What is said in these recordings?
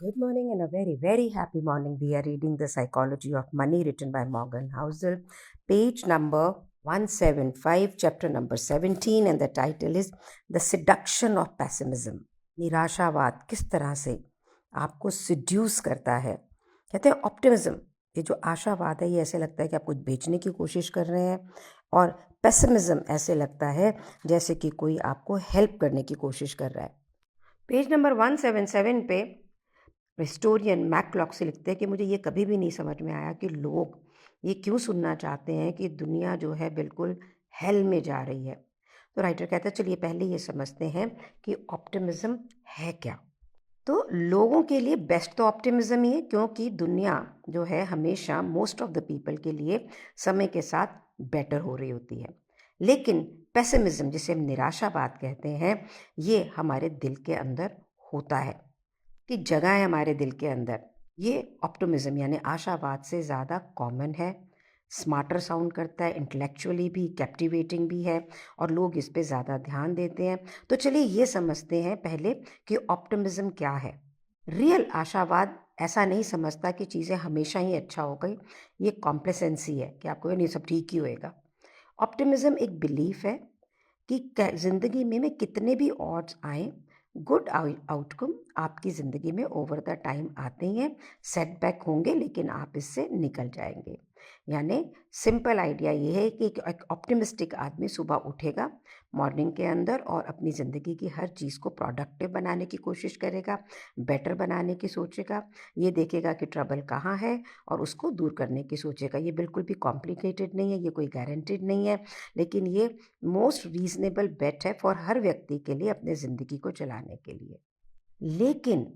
Good morning and a very, very happy morning. We are reading The Psychology of Money, written by Morgan Housel, page number 175, chapter number 17, and the title is The Seduction of Pessimism. निराशावाद किस तरह से आपको seduce करता है. कहते हैं optimism, ये जो आशावाद है ये ऐसे लगता है कि आप कुछ बेचने की कोशिश कर रहे हैं, और पेसिमिज्म ऐसे लगता है जैसे कि कोई आपको हेल्प करने की कोशिश कर रहा है. पेज नंबर 177 पे हिस्टोरियन मैकक्लॉक से लिखते हैं कि मुझे ये कभी भी नहीं समझ में आया कि लोग ये क्यों सुनना चाहते हैं कि दुनिया जो है बिल्कुल हेल में जा रही है. तो राइटर कहता है चलिए पहले ये समझते हैं कि ऑप्टिमिज्म है क्या. तो लोगों के लिए बेस्ट तो ऑप्टिमिज्म ही है, क्योंकि दुनिया जो है हमेशा मोस्ट ऑफ द पीपल के लिए समय के साथ बेटर हो रही होती है. लेकिन पेसिमिज्म, जिसे हम निराशावाद कहते हैं, ये हमारे दिल के अंदर होता है कि जगह है हमारे दिल के अंदर. ये ऑप्टिमिज्म यानी आशावाद से ज़्यादा कॉमन है, स्मार्टर साउंड करता है, इंटेलेक्चुअली भी कैप्टिवेटिंग भी है, और लोग इस पे ज़्यादा ध्यान देते हैं. तो चलिए ये समझते हैं पहले कि ऑप्टिमिज्म क्या है. रियल आशावाद ऐसा नहीं समझता कि चीज़ें हमेशा ही अच्छा हो गई. ये कॉम्प्लेसेंसी है कि आपको नहीं सब ठीक ही होएगा. ऑप्टिमिज्म एक बिलीफ है कि ज़िंदगी में कितने भी ऑड्स आएँ, गुड आउटकम आपकी ज़िंदगी में ओवर द टाइम आते ही हैं. सेटबैक होंगे लेकिन आप इससे निकल जाएंगे. यानी सिंपल आइडिया ये है कि एक ऑप्टिमिस्टिक आदमी सुबह उठेगा मॉर्निंग के अंदर और अपनी ज़िंदगी की हर चीज़ को प्रोडक्टिव बनाने की कोशिश करेगा, बेटर बनाने की सोचेगा. ये देखेगा कि ट्रबल कहाँ है और उसको दूर करने की सोचेगा. ये बिल्कुल भी कॉम्प्लिकेटेड नहीं है, ये कोई गारंटीड नहीं है, लेकिन ये मोस्ट रीजनेबल बेट है फॉर हर व्यक्ति के लिए अपने ज़िंदगी को चलाने के लिए. लेकिन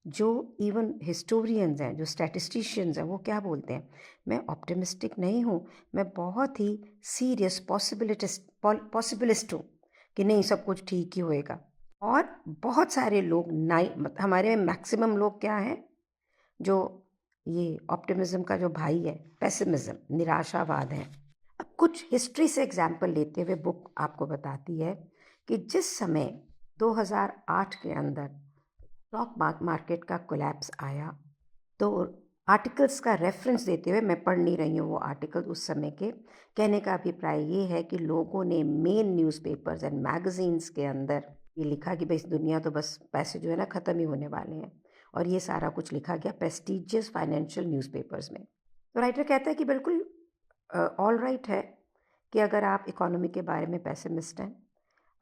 जो इवन हिस्टोरियंस हैं, जो स्टैटिस्टिशियंस हैं, वो क्या बोलते हैं, मैं ऑप्टिमिस्टिक नहीं हूँ, मैं बहुत ही सीरियस पॉसिबिलिस्ट हूँ कि नहीं सब कुछ ठीक ही होएगा. और बहुत सारे लोग हमारे मैक्सिमम लोग क्या हैं, जो ये ऑप्टिमिज्म का जो भाई है, पेसिमिज्म निराशावाद है. अब कुछ हिस्ट्री से एग्जाम्पल लेते हुए बुक आपको बताती है कि जिस समय 2008 के अंदर स्टॉक मार्केट का कोलैप्स आया, तो आर्टिकल्स का रेफरेंस देते हुए, मैं पढ़ नहीं रही हूँ वो आर्टिकल उस समय के, कहने का अभिप्राय ये है कि लोगों ने मेन न्यूज़पेपर्स एंड मैगजीन्स के अंदर ये लिखा कि भाई इस दुनिया तो बस पैसे जो है ना ख़त्म ही होने वाले हैं, और ये सारा कुछ लिखा गया प्रेस्टीजियस फाइनेंशियल न्यूज़पेपर्स में. तो राइटर कहता है कि बिल्कुल ऑल राइट है कि अगर आप इकोनॉमी के बारे में पेसिमिस्ट हैं,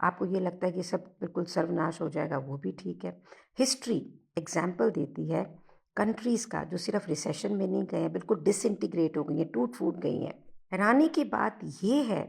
आपको ये लगता है कि सब बिल्कुल सर्वनाश हो जाएगा, वो भी ठीक है. हिस्ट्री एग्जाम्पल देती है कंट्रीज़ का जो सिर्फ रिसेशन में नहीं गए हैं, बिल्कुल डिसइंटीग्रेट हो गई हैं, टूट फूट गई हैं. हैरानी की बात ये है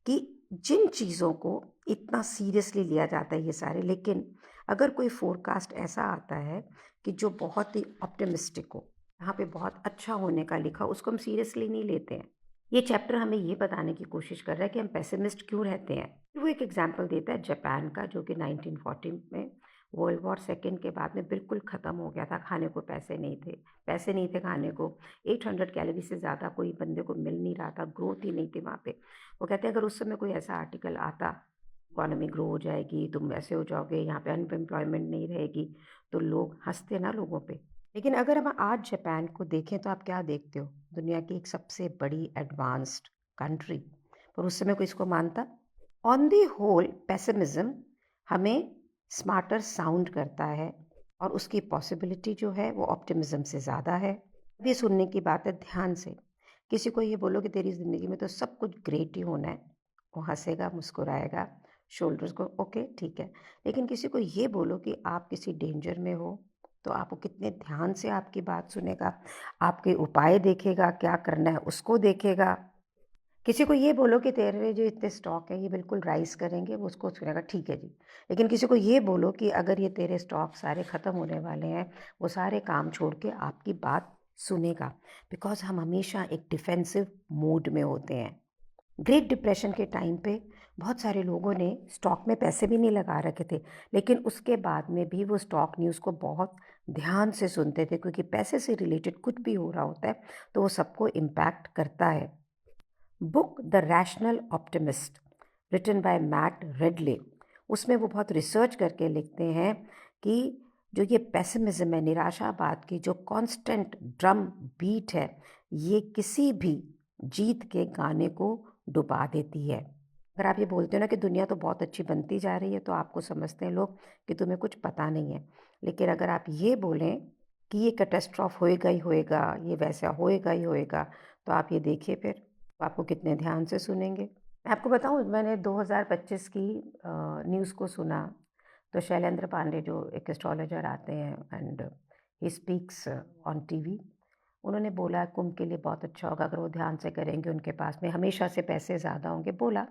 कि जिन चीज़ों को इतना सीरियसली लिया जाता है ये सारे, लेकिन अगर कोई फोरकास्ट ऐसा आता है कि जो बहुत ही ऑप्टिमिस्टिक हो, यहाँ पे बहुत अच्छा होने का लिखा, उसको हम सीरियसली नहीं लेते हैं. ये चैप्टर हमें ये बताने की कोशिश कर रहा है कि हम पेसिमिस्ट क्यों रहते हैं. वो एक एग्जाम्पल देता है जापान का, जो कि 1940 में वर्ल्ड वॉर सेकेंड के बाद में बिल्कुल ख़त्म हो गया था. खाने को पैसे नहीं थे खाने को. 800 कैलोरी से ज़्यादा कोई बंदे को मिल नहीं रहा था, ग्रोथ ही नहीं थी वहाँ पे. वो कहते हैं अगर उस समय कोई ऐसा आर्टिकल आता, इकोनॉमी ग्रो हो जाएगी, तुम ऐसे हो जाओगे, यहाँ पे अनएम्प्लॉयमेंट नहीं रहेगी, तो लोग हंसते ना लोगों पे. लेकिन अगर हम आज जापान को देखें तो आप क्या देखते हो, दुनिया की एक सबसे बड़ी एडवांस्ड कंट्री, पर उस समय कोई इसको मानता. ऑन दी होल पेसिमिज्म हमें स्मार्टर साउंड करता है, और उसकी पॉसिबिलिटी जो है वो ऑप्टिमिज्म से ज़्यादा है. अब ये सुनने की बात है ध्यान से. किसी को ये बोलो कि तेरी ज़िंदगी में तो सब कुछ ग्रेट ही होना है, वो हंसेगा, मुस्कुराएगा, शोल्डर्स को ओके ठीक है. लेकिन किसी को ये बोलो कि आप किसी डेंजर में हो, तो आपको कितने ध्यान से आपकी बात सुनेगा, आपके उपाय देखेगा, क्या करना है उसको देखेगा. किसी को ये बोलो कि तेरे जो इतने स्टॉक है ये बिल्कुल राइज करेंगे, वो उसको सुनेगा ठीक है जी. लेकिन किसी को ये बोलो कि अगर ये तेरे स्टॉक सारे ख़त्म होने वाले हैं, वो सारे काम छोड़ के आपकी बात सुनेगा, बिकॉज हम हमेशा एक डिफेंसिव मोड में होते हैं. ग्रेट डिप्रेशन के टाइम पे बहुत सारे लोगों ने स्टॉक में पैसे भी नहीं लगा रखे थे, लेकिन उसके बाद में भी वो स्टॉक न्यूज़ को बहुत ध्यान से सुनते थे, क्योंकि पैसे से रिलेटेड कुछ भी हो रहा होता है तो वो सबको इम्पैक्ट करता है. Book the rational optimist written by Matt Ridley, उसमें वो बहुत रिसर्च करके लिखते हैं कि जो ये पेसिमिज्म है, निराशावाद की जो कांस्टेंट ड्रम बीट है, ये किसी भी जीत के गाने को डुबा देती है। अगर आप ये बोलते हो ना कि दुनिया तो बहुत अच्छी बनती जा रही है, तो आपको समझते हैं लोग कि तुम्हें कुछ पता नहीं है। लेकिन अगर आप ये बोलें कि ये कैटास्ट्रॉफ होएगा ही होएगा, ये वैसा होएगा ही होएगा, तो आप ये देखिए फिर तो आपको कितने ध्यान से सुनेंगे। मैं आपको बताऊं, मैंने 2025 की न्यूज़ को सुना, तो शैलेंद्र पांडे जो एक एस्ट्रोलॉजर आते हैं and he speaks on TV, उन्होंने बोला कुंभ के लिए बहुत अच्छा होगा अगर वो ध्यान से करेंगे, उनके पास में हमेशा से पैसे ज़्यादा होंगे, बोला।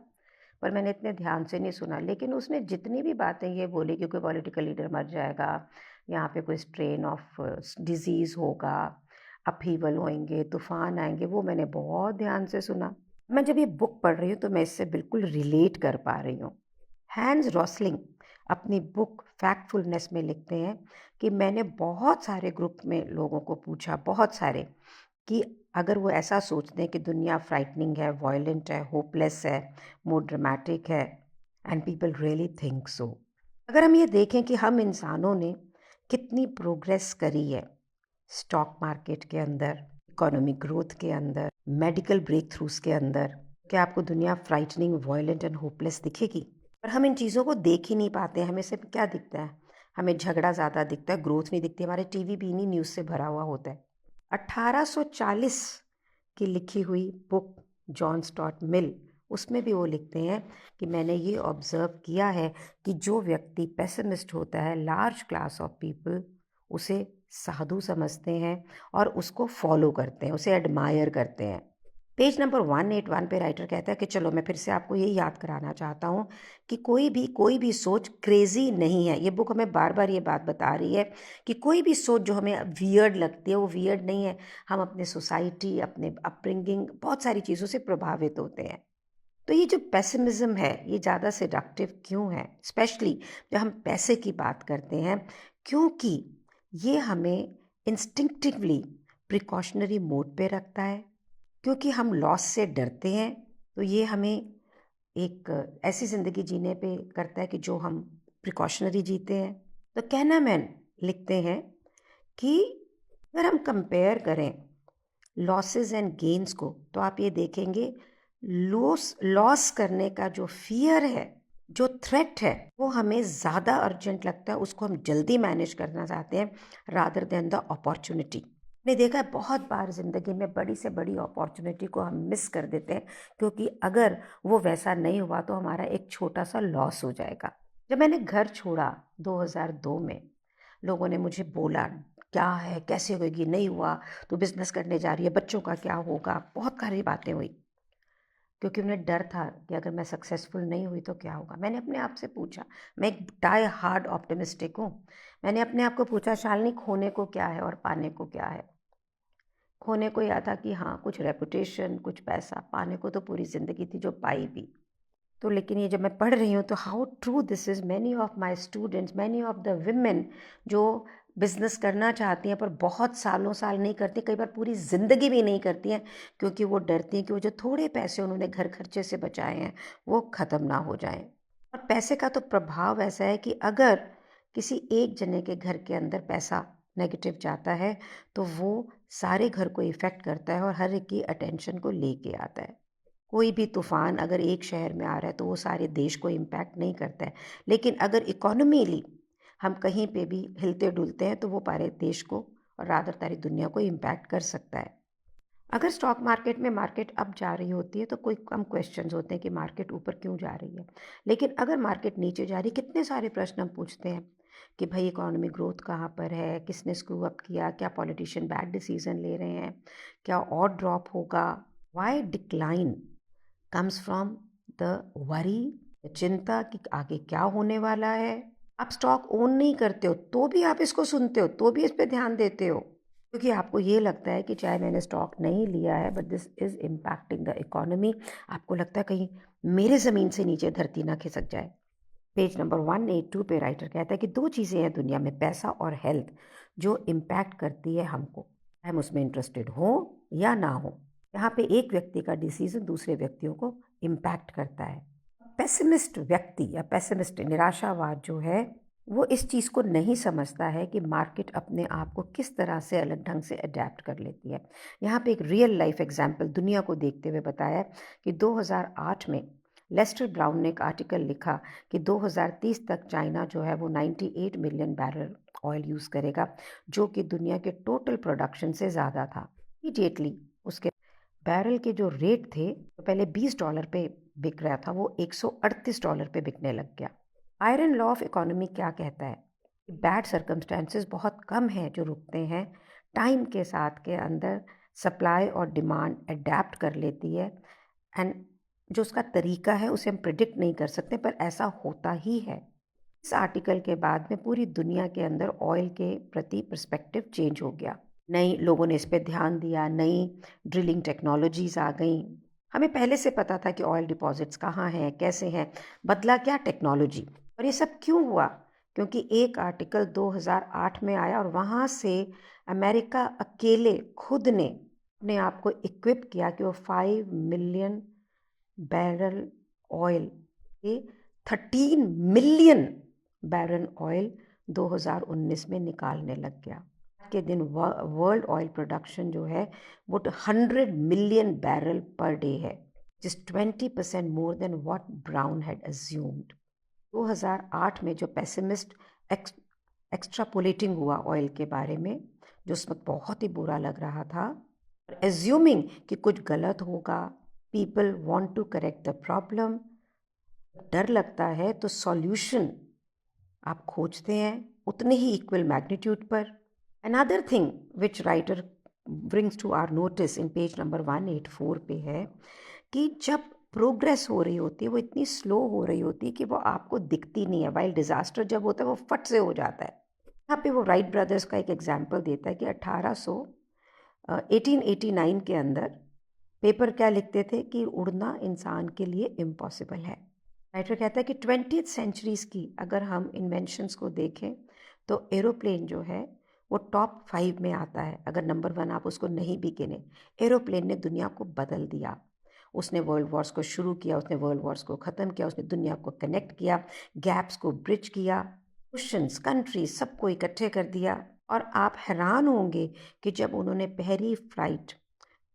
पर मैंने इतने ध्यान से नहीं सुना, लेकिन उसने जितनी भी बातें ये बोली कि कोई पॉलिटिकल लीडर मर जाएगा, यहाँ पे कोई स्ट्रेन ऑफ डिजीज़ होगा, अपहीवल होंगे, तूफान आएंगे, वो मैंने बहुत ध्यान से सुना। मैं जब ये बुक पढ़ रही हूँ तो मैं इससे बिल्कुल रिलेट कर पा रही हूँ। हैंस रॉसलिंग अपनी बुक फैक्टफुलनेस में लिखते हैं कि मैंने बहुत सारे ग्रुप में लोगों को पूछा, बहुत सारे, कि अगर वो ऐसा सोचते हैं कि दुनिया फ्राइटनिंग है, वायलेंट है, होपलेस है, मोर ड्रामेटिक है, and people really think so. अगर हम ये देखें कि हम इंसानों ने कितनी प्रोग्रेस करी है स्टॉक मार्केट के अंदर, इकोनॉमिक ग्रोथ के अंदर, मेडिकल ब्रेक थ्रूज के अंदर, क्या आपको दुनिया फ्राइटनिंग, वायलेंट एंड होपलेस दिखेगी? पर हम इन चीज़ों को देख ही नहीं पाते हैं। हमें सिर्फ क्या दिखता है? हमें झगड़ा ज़्यादा दिखता है, ग्रोथ नहीं दिखती। हमारे टीवी भी इन्हीं न्यूज़ से भरा हुआ होता है। 1840 की लिखी हुई बुक जॉन स्टॉट मिल, उसमें भी वो लिखते हैं कि मैंने ये ऑब्ज़र्व किया है कि जो व्यक्ति पेसिमिस्ट होता है, लार्ज क्लास ऑफ पीपल उसे साधु समझते हैं और उसको फॉलो करते हैं, उसे एडमायर करते हैं। पेज नंबर 181 पे राइटर कहता है कि चलो मैं फिर से आपको ये याद कराना चाहता हूँ कि कोई भी सोच क्रेजी नहीं है। ये बुक हमें बार बार ये बात बता रही है कि कोई भी सोच जो हमें वियर्ड लगती है वो वियर्ड नहीं है। हम अपने सोसाइटी, अपने अपब्रिंगिंग, बहुत सारी चीज़ों से प्रभावित होते हैं। तो ये जो पेसिमिज्म है ये ज़्यादा सेडक्टिव क्यों है, स्पेशली जब हम पैसे की बात करते हैं? क्योंकि ये हमें इंस्टिंक्टिवली प्रिकॉशनरी मोड पे रखता है, क्योंकि हम लॉस से डरते हैं। तो ये हमें एक ऐसी ज़िंदगी जीने पे करता है कि जो हम प्रिकॉशनरी जीते हैं। तो कैनामैन लिखते हैं कि अगर हम कंपेयर करें लॉसेस एंड गेन्स को, तो आप ये देखेंगे लॉस करने का जो फियर है, जो थ्रेट है, वो हमें ज़्यादा अर्जेंट लगता है, उसको हम जल्दी मैनेज करना चाहते हैं रादर देन द अपॉर्चुनिटी। ने देखा है बहुत बार ज़िंदगी में बड़ी से बड़ी अपॉर्चुनिटी को हम मिस कर देते हैं, क्योंकि अगर वो वैसा नहीं हुआ तो हमारा एक छोटा सा लॉस हो जाएगा। जब मैंने घर छोड़ा 2002 में, लोगों ने मुझे बोला क्या है, कैसे होगी, नहीं हुआ तो बिजनेस करने जा रही है, बच्चों का क्या होगा, बहुत सारी बातें हुई, क्योंकि उन्हें डर था कि अगर मैं सक्सेसफुल नहीं हुई तो क्या होगा। मैंने अपने आप से पूछा, मैं एक डाई हार्ड ऑप्टिमिस्टिक हूँ, मैंने अपने आप को पूछा शालिनी खोने को क्या है और पाने को क्या है? खोने को यह था कि हाँ कुछ रेपुटेशन, कुछ पैसा, पाने को तो पूरी ज़िंदगी थी जो पाई भी। तो लेकिन ये जब मैं पढ़ रही हूँ तो how true this is. Many of my students, many of the women जो बिजनेस करना चाहती हैं पर बहुत सालों साल नहीं करती, कई बार पूरी ज़िंदगी भी नहीं करती हैं, क्योंकि वो डरती हैं कि वो जो थोड़े पैसे उन्होंने घर खर्चे से बचाए हैं वो ख़त्म ना हो जाएं। और पैसे का तो प्रभाव ऐसा है कि अगर किसी एक जने के घर के अंदर पैसा नेगेटिव जाता है तो वो सारे घर को इफ़ेक्ट करता है और हर एक की अटेंशन को लेके आता है। कोई भी तूफान अगर एक शहर में आ रहा है तो वो सारे देश को इम्पैक्ट नहीं करता है, लेकिन अगर इकोनॉमीली हम कहीं पे भी हिलते डुलते हैं तो वो पूरे देश को और रादर सारी दुनिया को इम्पैक्ट कर सकता है। अगर स्टॉक मार्केट में मार्केट अप जा रही होती है तो कोई कम क्वेश्चंस होते हैं कि मार्केट ऊपर क्यों जा रही है, लेकिन अगर मार्केट नीचे जा रही है कितने सारे प्रश्न हम पूछते हैं कि भाई इकोनॉमी ग्रोथ कहाँ पर है, किसने स्क्रू अप किया, क्या पॉलिटिशियन बैड डिसीजन ले रहे हैं, क्या और ड्रॉप होगा? Why decline comes from the worry, चिंता कि आगे क्या होने वाला है। आप स्टॉक ओन नहीं करते हो तो भी आप इसको सुनते हो, तो भी इस पे ध्यान देते हो, क्योंकि आपको ये लगता है कि चाहे मैंने स्टॉक नहीं लिया है but this is impacting the economy. आपको लगता है कहीं मेरे ज़मीन से नीचे धरती ना खिसक जाए। पेज नंबर 182 पे राइटर कहता है कि दो चीज़ें हैं दुनिया में, पैसा और हेल्थ, जो इम्पैक्ट करती है हमको, हम उसमें इंटरेस्टेड हो या ना हो। यहाँ पे एक व्यक्ति का डिसीजन दूसरे व्यक्तियों को इम्पैक्ट करता है। पेसिमिस्ट व्यक्ति या पेसिमिस्ट निराशावाद जो है वो इस चीज़ को नहीं समझता है कि मार्केट अपने आप को किस तरह से अलग ढंग से अडेप्ट कर लेती है। यहाँ पे एक रियल लाइफ एग्जाम्पल दुनिया को देखते हुए बताया है कि 2008 में लेस्टर ब्राउन ने एक आर्टिकल लिखा कि 2030 तक चाइना जो है वो 98 मिलियन बैरल ऑयल यूज़ करेगा, जो कि दुनिया के टोटल प्रोडक्शन से ज़्यादा था। इमीडिएटली उसके बैरल के जो रेट थे, तो पहले $20 पे बिक रहा था, वो $138 पे बिकने लग गया। आयरन लॉ ऑफ इकोनॉमी क्या कहता है? बैड सर्कमस्टेंसेस बहुत कम हैं जो रुकते हैं, टाइम के साथ के अंदर सप्लाई और डिमांड अडेप्ट कर लेती है, एंड जो उसका तरीका है उसे हम प्रिडिक्ट नहीं कर सकते, पर ऐसा होता ही है। इस आर्टिकल के बाद में पूरी दुनिया के अंदर ऑयल के प्रति पर्सपेक्टिव चेंज हो गया। नई लोगों ने इस पे ध्यान दिया, नई ड्रिलिंग टेक्नोलॉजीज आ गई। हमें पहले से पता था कि ऑयल डिपॉजिट्स कहाँ हैं, कैसे हैं, बदला क्या टेक्नोलॉजी। और ये सब क्यों हुआ? क्योंकि एक आर्टिकल 2008 में आया और वहाँ से अमेरिका अकेले खुद ने अपने आप को इक्विप किया कि वो 5 मिलियन बैरल ऑयल के 13 मिलियन बैरल ऑयल 2019 में निकालने लग गया। के दिन वर्ल्ड ऑयल प्रोडक्शन जो है वो 100 मिलियन बैरल पर डे है, जिस 20% more than what brown had assumed. 2008 में जो पेसिमिस्ट एक्स्ट्रापोलेटिंग हुआ ऑयल के बारे में, जो उस वक्त बहुत ही बुरा लग रहा था, एज्यूमिंग कि कुछ गलत होगा, people want to correct the problem, डर लगता है तो सॉल्यूशन आप खोजते हैं उतने ही इक्वल मैग्नीट्यूड पर। Another thing which writer brings to our notice in page number 184 पे है कि जब प्रोग्रेस हो रही होती है वो इतनी स्लो हो रही होती है कि वो आपको दिखती नहीं है, वाइल डिज़ास्टर जब होता है वो फट से हो जाता है। यहाँ पे वो राइट ब्रदर्स का एक एग्जाम्पल देता है कि 1889 के अंदर पेपर क्या लिखते थे कि उड़ना इंसान के लिए इम्पॉसिबल है। राइटर कहता है कि 20th सेंचुरीज़ की अगर हम इन्वेंशंस को देखें तो एरोप्लेन जो है वो टॉप 5 में आता है, अगर नंबर 1 आप उसको नहीं भी गिने। एरोप्लेन ने दुनिया को बदल दिया, उसने वर्ल्ड वॉर्स को शुरू किया, उसने वर्ल्ड वॉर्स को ख़त्म किया, उसने दुनिया को कनेक्ट किया, गैप्स को ब्रिज किया, ओशंस, कंट्रीज सबको इकट्ठे कर दिया। और आप हैरान होंगे कि जब उन्होंने पहली फ्लाइट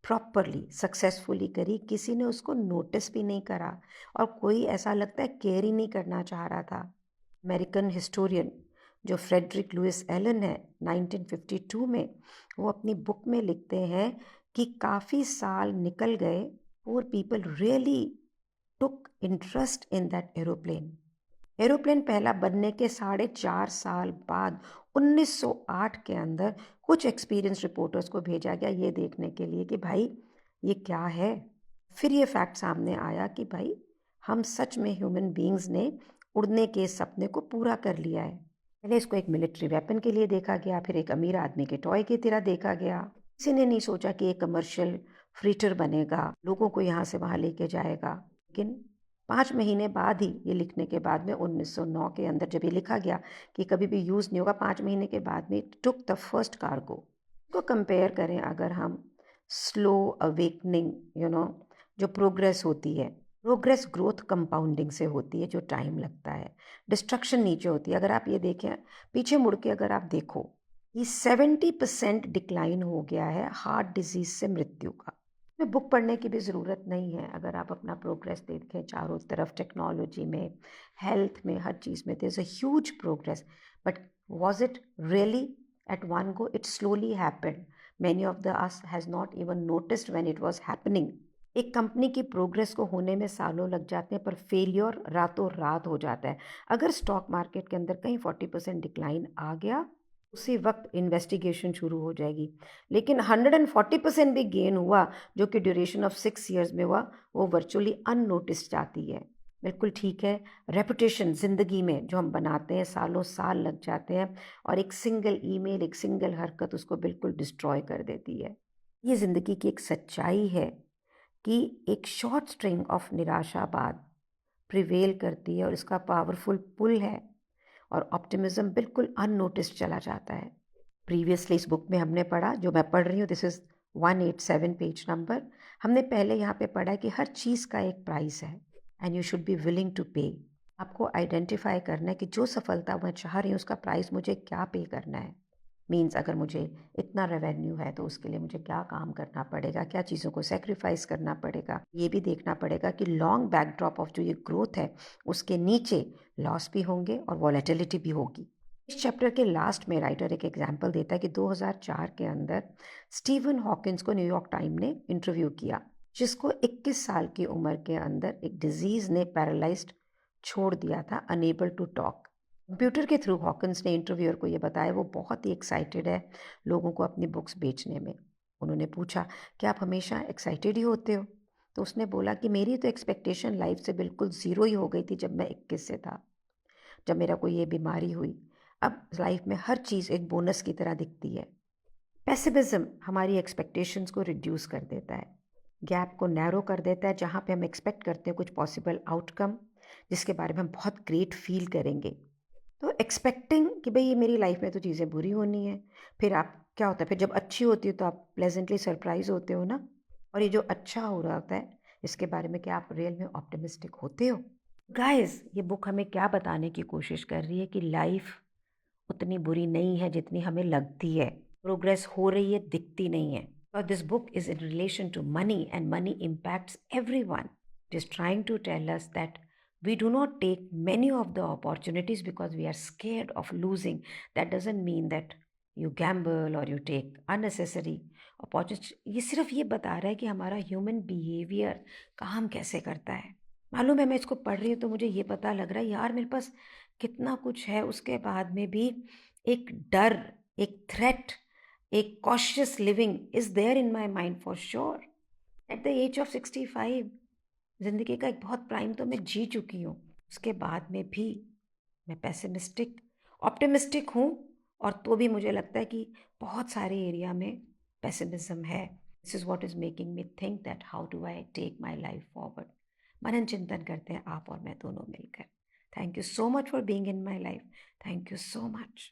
प्रॉपरली सक्सेसफुली करी, किसी ने उसको नोटिस भी नहीं करा और कोई ऐसा लगता है केयर ही नहीं करना चाह रहा था। अमेरिकन हिस्टोरियन जो फ्रेडरिक लुइस एलन है, 1952 में वो अपनी बुक में लिखते हैं कि काफ़ी साल निकल गए, poor people really took interest in that aeroplane. Aeroplane पहला बनने के 4.5 साल बाद 1908 के अंदर कुछ एक्सपीरियंस रिपोर्टर्स को भेजा गया ये देखने के लिए कि भाई ये क्या है। फिर ये फैक्ट सामने आया कि भाई हम सच में ह्यूमन बीइंग्स ने उड़ने के सपने को पूरा कर लिया है। पहले इसको एक मिलिट्री वेपन के लिए देखा गया, फिर एक अमीर आदमी के टॉय की तरह देखा गया। किसी ने नहीं सोचा कि एक कमर्शियल फ्रीटर बनेगा, लोगों को यहाँ से वहाँ लेके जाएगा। लेकिन 5 महीने बाद ही, ये लिखने के बाद में 1909 के अंदर जब ये लिखा गया कि कभी भी यूज़ नहीं होगा, 5 महीने के बाद में टुक द फर्स्ट कार्गो। इसको कंपेयर करें अगर हम स्लो अवेकनिंग जो प्रोग्रेस होती है, प्रोग्रेस ग्रोथ कंपाउंडिंग से होती है जो टाइम लगता है, डिस्ट्रक्शन नीचे होती है। अगर आप ये देखें पीछे मुड़ के, अगर आप देखो कि 70% डिक्लाइन हो गया है हार्ट डिजीज से मृत्यु का। में बुक पढ़ने की भी ज़रूरत नहीं है, अगर आप अपना प्रोग्रेस देखें चारों तरफ, टेक्नोलॉजी में, हेल्थ में, हर चीज़ में there is a huge progress. But was it really at one go? It slowly happened. Many of us has not even noticed when it was happening. एक कंपनी की प्रोग्रेस को होने में सालों लग जाते हैं, पर फेलियर रातों रात हो जाता है। अगर स्टॉक मार्केट के अंदर कहीं 40% डिक्लाइन आ गया, उसी वक्त इन्वेस्टिगेशन शुरू हो जाएगी। लेकिन 140% भी गेन हुआ, जो कि ड्यूरेशन ऑफ 6 ईयर्स में हुआ, वो वर्चुअली अननोटिस जाती है। बिल्कुल ठीक है, रेपुटेशन ज़िंदगी में जो हम बनाते हैं सालों साल लग जाते हैं, और एक सिंगल ईमेल, एक सिंगल हरकत उसको बिल्कुल डिस्ट्रॉय कर देती है। ये ज़िंदगी की एक सच्चाई है कि एक शॉर्ट स्ट्रिंग ऑफ निराशावाद प्रिवेल करती है और इसका पावरफुल पुल है, और ऑप्टिमिज्म बिल्कुल अननोटिस्ड चला जाता है। प्रीवियसली इस बुक में हमने पढ़ा, जो मैं पढ़ रही हूँ, दिस इज़ 187 पेज नंबर। हमने पहले यहाँ पे पढ़ा है कि हर चीज़ का एक प्राइस है and you should be willing to pay. आपको आइडेंटिफाई करना है कि जो सफलता मैं चाह रही हूँ उसका प्राइस मुझे क्या पे करना है। मीन्स अगर मुझे इतना रेवेन्यू है तो उसके लिए मुझे क्या काम करना पड़ेगा, क्या चीज़ों को सेक्रीफाइस करना पड़ेगा। ये भी देखना पड़ेगा कि लॉन्ग बैकड्रॉप ऑफ जो ये ग्रोथ है उसके नीचे लॉस भी होंगे और वॉलेटिलिटी भी होगी। इस चैप्टर के लास्ट में राइटर एक एग्जाम्पल देता है कि 2004 के अंदर स्टीवन हॉकिंस को न्यूयॉर्क टाइम ने इंटरव्यू किया, जिसको 21 साल की उम्र के अंदर एक डिजीज़ ने पैरालाइज्ड छोड़ दिया था, अनेबल टू टॉक। कंप्यूटर के थ्रू हॉकिंस ने इंटरव्यूअर को ये बताया, वो बहुत ही एक्साइटेड है लोगों को अपनी बुक्स बेचने में। उन्होंने पूछा कि आप हमेशा एक्साइटेड ही होते हो? तो उसने बोला कि मेरी तो एक्सपेक्टेशन लाइफ से बिल्कुल ज़ीरो ही हो गई थी जब मैं 21 से था, जब मेरा कोई ये बीमारी हुई। अब लाइफ में हर चीज़ एक बोनस की तरह दिखती है। पेसिमिज्म हमारी एक्सपेक्टेशंस को रिड्यूस कर देता है, गैप को नैरो कर देता है, जहाँ पे हम एक्सपेक्ट करते हैं कुछ पॉसिबल आउटकम जिसके बारे में हम बहुत ग्रेट फील करेंगे। तो एक्सपेक्टिंग कि भाई ये मेरी लाइफ में तो चीज़ें बुरी होनी है, फिर आप क्या होता है, फिर जब अच्छी होती है तो आप प्लेजेंटली सरप्राइज होते हो ना। और ये जो अच्छा हो रहा होता है इसके बारे में क्या आप रियल में ऑप्टिमिस्टिक होते हो? गाइस, ये बुक हमें क्या बताने की कोशिश कर रही है कि लाइफ उतनी बुरी नहीं है जितनी हमें लगती है। प्रोग्रेस हो रही है, दिखती नहीं है। और this book is in relation to money and money impacts everyone. It is trying to tell us that we do not take many of the opportunities because we are scared of losing. That doesn't mean that you gamble or you take unnecessary opportunities. ये सिर्फ ये बता रहा है कि हमारा human behaviour काम कैसे करता है। मालूम है, मैं इसको पढ़ रही हूँ तो मुझे ये पता लग रहा है यार मेरे पास कितना कुछ है, उसके बाद में भी एक डर, एक थ्रेट, एक cautious living is there in my mind for sure. At the age of 65 जिंदगी का एक बहुत प्राइम तो मैं जी चुकी हूँ, उसके बाद में भी मैं पेसिमिस्टिक ऑप्टिमिस्टिक हूँ। और तो भी मुझे लगता है कि बहुत सारे एरिया में पेसिमिज्म है। This is what is making me think that how do I take my life forward. मनन चिंतन करते हैं आप और मैं दोनों मिलकर। Thank you so much for being in my life. Thank you so much.